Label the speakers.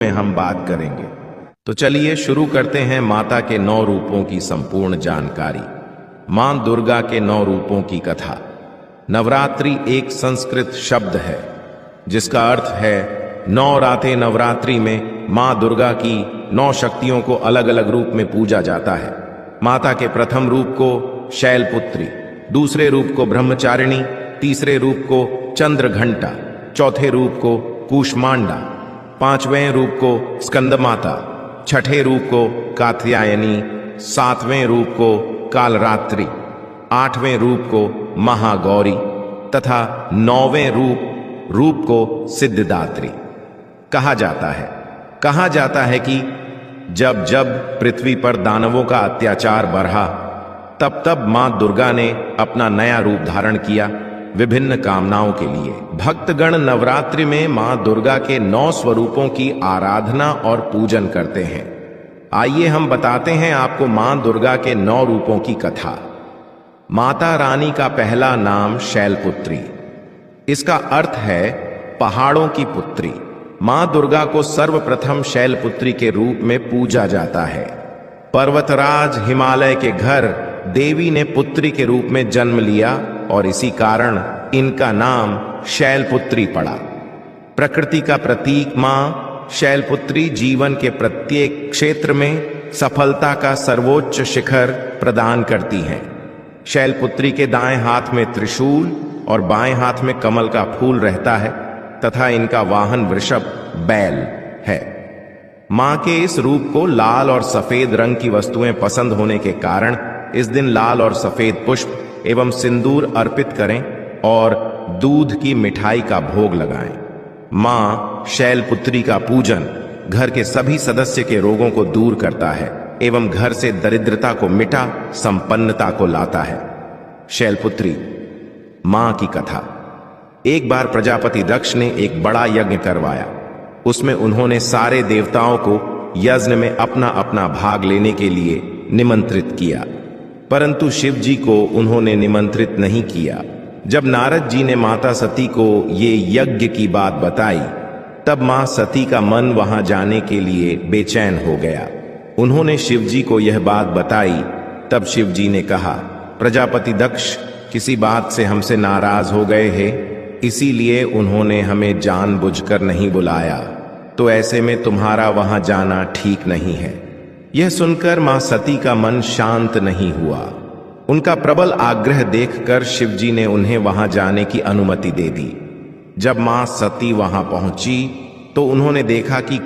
Speaker 1: में हम बात करेंगे। तो चलिए शुरू करते हैं माता के 9 रूपों की संपूर्ण जानकारी। मां दुर्गा के 9 रूपों की कथा। नवरात्रि एक संस्कृत शब्द है जिसका अर्थ है 9 रातें। नवरात्रि में मां दुर्गा की 9 शक्तियों को अलग अलग रूप में पूजा जाता है। माता के प्रथम रूप को शैलपुत्री, दूसरे रूप को ब्रह्मचारिणी, तीसरे रूप को चंद्रघंटा, चौथे रूप को कूष्मांडा, 5वें रूप को स्कंदमाता, छठे रूप को कात्यायनी, 7वें रूप को कालरात्रि, 8वें रूप को महागौरी तथा 9वें रूप को सिद्धिदात्री। कहा जाता है कि जब जब पृथ्वी पर दानवों का अत्याचार बढ़ा तब तब मां दुर्गा ने अपना नया रूप धारण किया विभिन्न कामनाओं के लिए। भक्तगण नवरात्रि में मां दुर्गा के 9 स्वरूपों की आराधना और पूजन करते हैं। आइए हम बताते हैं आपको मां दुर्गा के 9 रूपों की कथा। माता रानी का पहला नाम शैलपुत्री। इसका अर्थ है पहाड़ों की पुत्री। मां दुर्गा को सर्वप्रथम शैलपुत्री के रूप में पूजा जाता है। पर्वतराज हिमालय के घर देवी ने पुत्री के रूप में जन्म लिया और इसी कारण इनका नाम शैलपुत्री पड़ा। प्रकृति का प्रतीक मां शैलपुत्री जीवन के प्रत्येक क्षेत्र में सफलता का सर्वोच्च शिखर प्रदान करती हैं। शैलपुत्री के दाएं हाथ में त्रिशूल और बाएं हाथ में कमल का फूल रहता है तथा इनका वाहन वृषभ बैल है। मां के इस रूप को लाल और सफेद रंग की वस्तुएं पसंद होने के कारण इस दिन लाल और सफेद पुष्प एवं सिंदूर अर्पित करें और दूध की मिठाई का भोग लगाएं। मां शैलपुत्री का पूजन घर के सभी सदस्य के रोगों को दूर करता है एवं घर से दरिद्रता को मिटा संपन्नता को लाता है। शैलपुत्री मां की कथा। एक बार प्रजापति दक्ष ने एक बड़ा यज्ञ करवाया। उसमें उन्होंने सारे देवताओं को यज्ञ में अपना अपना भाग लेने के लिए निमंत्रित किया, परंतु शिव जी को उन्होंने निमंत्रित नहीं किया। जब नारद जी ने माता सती को ये यज्ञ की बात बताई तब मां सती का मन वहां जाने के लिए बेचैन हो गया। उन्होंने शिव जी को यह बात बताई तब शिव जी ने कहा, प्रजापति दक्ष किसी बात से हमसे नाराज हो गए हैं, इसीलिए उन्होंने हमें जानबूझकर नहीं बुलाया, तो ऐसे में तुम्हारा वहां जाना ठीक नहीं है। यह सुनकर मां सती का मन शांत नहीं हुआ। उनका प्रबल आग्रह देखकर शिव जी ने उन्हें वहां जाने की अनुमति दे दी। जब मां सती वहां पहुंची तो उन्होंने देखा कि